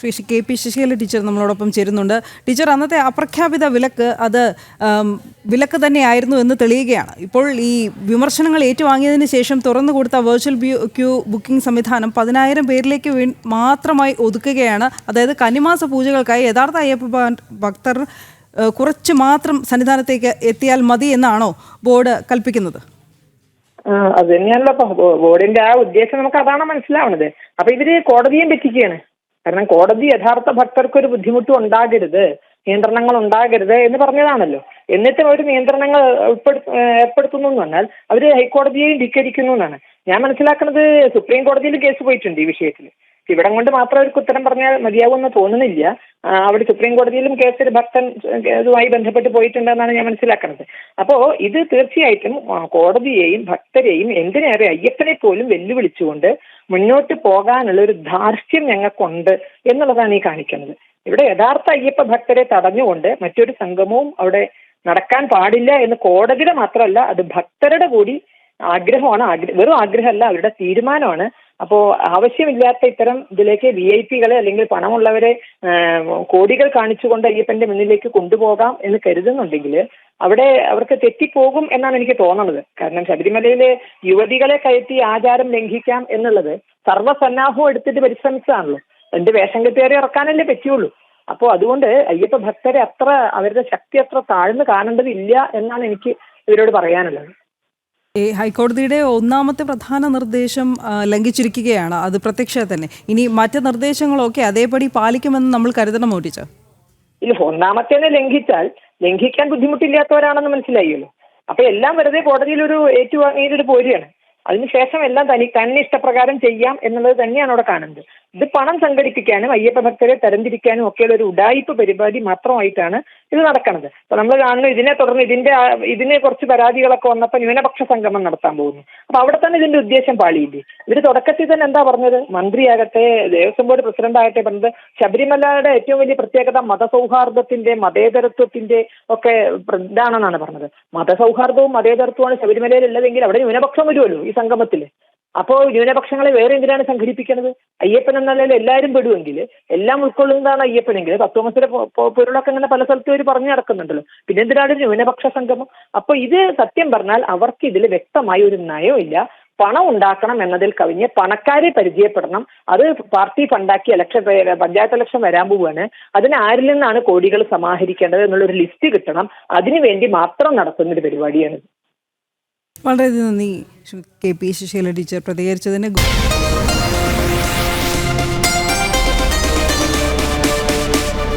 Shri K P Sasikala teacher നമ്മളോടൊപ്പം ചേരുന്നുണ്ട്. Teacher, അന്നത്തെ അപ്രഖ്യാപിത വിലക്ക് അത് വിലക്ക് തന്നെയായിരുന്നു എന്ന് തെളിയുകയാണ്. ഇപ്പോൾ ഈ വിമർശനങ്ങൾ ഏറ്റുവാങ്ങിയതിന് ശേഷം തുറന്നു കൊടുത്ത വെർച്വൽ ക്യൂ ബുക്കിംഗ് സംവിധാനം 10,000 പേരിലേക്ക് മാത്രമായി ഒതുക്കുകയാണ്. അതായത് കന്നിമാസ പൂജകൾക്കായി യഥാർത്ഥ അയ്യപ്പ ഭക്തർ കുറച്ച് മാത്രം സന്നിധാനത്തേക്ക് എത്തിയാൽ മതി എന്നാണോ ബോർഡ് കൽപ്പിക്കുന്നത്? അത് തന്നെയാണല്ലോ ബോർഡിന്റെ ആ ഉദ്ദേശം. നമുക്ക് അതാണ് മനസ്സിലാവുന്നത്. അപ്പൊ ഇവര് കോടതിയും പറ്റിക്കുകയാണ്. കാരണം കോടതി യഥാർത്ഥ ഭക്തർക്ക് ഒരു ബുദ്ധിമുട്ടും ഉണ്ടാകരുത്, നിയന്ത്രണങ്ങൾ ഉണ്ടാകരുത് എന്ന് പറഞ്ഞതാണല്ലോ. എന്നിട്ടും അവർ നിയന്ത്രണങ്ങൾ ഏർപ്പെടുത്തുന്നു എന്ന് പറഞ്ഞാൽ അവര് ഹൈക്കോടതിയെയും ധിക്കരിക്കുന്നു എന്നാണ് ഞാൻ മനസ്സിലാക്കുന്നത്. സുപ്രീം കോടതിയിൽ കേസ് പോയിട്ടുണ്ട് ഈ വിഷയത്തിൽ. ഇവിടം കൊണ്ട് മാത്രം അവർക്ക് ഉത്തരം പറഞ്ഞാൽ മതിയാവുമെന്ന് തോന്നുന്നില്ല. അവിടെ സുപ്രീം കോടതിയിലും കേസ് ഭക്തൻ ഇതുമായി ബന്ധപ്പെട്ട് പോയിട്ടുണ്ടെന്നാണ് ഞാൻ മനസ്സിലാക്കുന്നത്. അപ്പോ ഇത് തീർച്ചയായിട്ടും കോടതിയെയും ഭക്തരെയും എന്തിനേറെ അയ്യപ്പനെ പോലും വെല്ലുവിളിച്ചുകൊണ്ട് മുന്നോട്ട് പോകാനുള്ള ഒരു ധാർഷ്ട്യം ഞങ്ങൾക്കുണ്ട് എന്നുള്ളതാണ് ഈ കാണിക്കുന്നത്. ഇവിടെ യഥാർത്ഥ അയ്യപ്പ ഭക്തരെ തടഞ്ഞുകൊണ്ട് മറ്റൊരു സംഗമവും അവിടെ നടക്കാൻ പാടില്ല എന്ന് കോടതിയുടെ മാത്രമല്ല, അത് ഭക്തരുടെ കൂടി ആഗ്രഹമാണ്. വെറും ആഗ്രഹമല്ല, അവരുടെ തീരുമാനമാണ്. അപ്പോ ആവശ്യമില്ലാത്ത ഇത്തരം ഇതിലേക്ക് VIP-കളെ അല്ലെങ്കിൽ പണമുള്ളവരെ കോടികൾ കാണിച്ചുകൊണ്ട് അയ്യപ്പന്റെ മുന്നിലേക്ക് കൊണ്ടുപോകാം എന്ന് കരുതുന്നുണ്ടെങ്കിൽ അവിടെ അവർക്ക് തെറ്റിപ്പോകും എന്നാണ് എനിക്ക് തോന്നുന്നത്. കാരണം ശബരിമലയിലെ യുവതികളെ കയറ്റി ആചാരം ലംഘിക്കാം എന്നുള്ളത് സർവ്വസന്നാഹവും എടുത്തിട്ട് പരിശ്രമിച്ചതാണല്ലോ. എന്റെ വേഷം കെട്ടുകാരെ ഇറക്കാനല്ലേ പറ്റുള്ളൂ. അപ്പോൾ അതുകൊണ്ട് അയ്യപ്പ ഭക്തരെ അവരുടെ ശക്തി അത്ര താഴ്ന്നു കാണേണ്ടതില്ല എന്നാണ് എനിക്ക് ഇവരോട് പറയാനുള്ളത്. ഹൈക്കോടതിയുടെ ഒന്നാമത്തെ പ്രധാന നിർദ്ദേശം ലംഘിച്ചിരിക്കുകയാണ്, അത് പ്രത്യക്ഷ തന്നെ. ഇനി മറ്റ് നിർദ്ദേശങ്ങളൊക്കെ അതേപടി പാലിക്കുമെന്ന് നമ്മൾ കരുതണമോ ടീച്ചർ? ഇല്ല, ഒന്നാമത്തേനെ ലംഘിക്കാൻ ബുദ്ധിമുട്ടില്ലാത്തവരാണെന്ന് മനസ്സിലായല്ലോ. അപ്പൊ എല്ലാം വെറുതെ കോടതിയിൽ ഒരു ഏറ്റുവാങ്ങിയൊരു പോരുകയാണ്. അതിനുശേഷം എല്ലാം തന്നെ ഇഷ്ടപ്രകാരം ചെയ്യാം എന്നുള്ളത് തന്നെയാണ് അവിടെ കാണുന്നത്. ഇത് പണം സംഘടിപ്പിക്കാനും അയ്യപ്പ ഭക്തരെ തരംതിരിക്കാനും ഒക്കെയുള്ള ഒരു ഉഡായിപ്പ് പരിപാടി മാത്രമായിട്ടാണ് ഇത് നടക്കുന്നത്. അപ്പൊ നമ്മൾ കാണുന്നു, ഇതിനെ തുടർന്ന് ഇതിനെ കുറച്ച് പരാതികളൊക്കെ വന്നപ്പോൾ ന്യൂനപക്ഷ സംഗമം നടത്താൻ പോകുന്നു. അപ്പൊ അവിടെ തന്നെ ഇതിന്റെ ഉദ്ദേശം പാളിയില്ലേ? ഇവര് തുടക്കത്തിൽ തന്നെ എന്താ പറഞ്ഞത്? മന്ത്രിയാകട്ടെ ദേവസ്വം ബോർഡ് പ്രസിഡന്റ് ആകട്ടെ പറഞ്ഞത് ശബരിമലയുടെ ഏറ്റവും വലിയ പ്രത്യേകത മതസൗഹാർദ്ദത്തിന്റെ മതേതരത്വത്തിന്റെ ഒക്കെ ഇതാണെന്നാണ് പറഞ്ഞത്. മതസൗഹാർദ്ദവും മതേതരത്വമാണ് ശബരിമലയിൽ ഉള്ളതെങ്കിൽ അവിടെ ന്യൂനപക്ഷം വരുമല്ലോ ഈ സംഗമത്തില്. അപ്പോൾ ന്യൂനപക്ഷങ്ങളെ വേറെ എന്തിനാണ് സംഘടിപ്പിക്കുന്നത്? അയ്യപ്പൻ എന്നുള്ളതിൽ എല്ലാവരും പെടുമെങ്കിൽ, എല്ലാം ഉൾക്കൊള്ളുന്നതാണ് അയ്യപ്പനെങ്കിൽ തത്വമസിയുടെ പൊരുളൊക്കെ ഇങ്ങനെ പല സ്ഥലത്തും അവർ പറഞ്ഞു നടക്കുന്നുണ്ടല്ലോ. പിന്നെ എന്തിനാണ് ന്യൂനപക്ഷ സംഗമം? അപ്പൊ ഇത് സത്യം പറഞ്ഞാൽ അവർക്ക് ഇതിൽ വ്യക്തമായ ഒരു നയവും ഇല്ല. പണം ഉണ്ടാക്കണം എന്നതിൽ കവിഞ്ഞ് പണക്കാരെ പരിചയപ്പെടണം. അത് പാർട്ടി ഫണ്ടാക്കി പഞ്ചായത്ത് ഇലക്ഷൻ വരാൻ പോവുകയാണ്. അതിന് ആരിൽ നിന്നാണ് കോടികൾ സമാഹരിക്കേണ്ടത് എന്നുള്ളൊരു ലിസ്റ്റ് കിട്ടണം. അതിനുവേണ്ടി മാത്രം നടത്തുന്നൊരു പരിപാടിയാണ്. വളരെ നന്ദി കെ പി ശശികല ടീച്ചർ പ്രതികരിച്ചതിന്.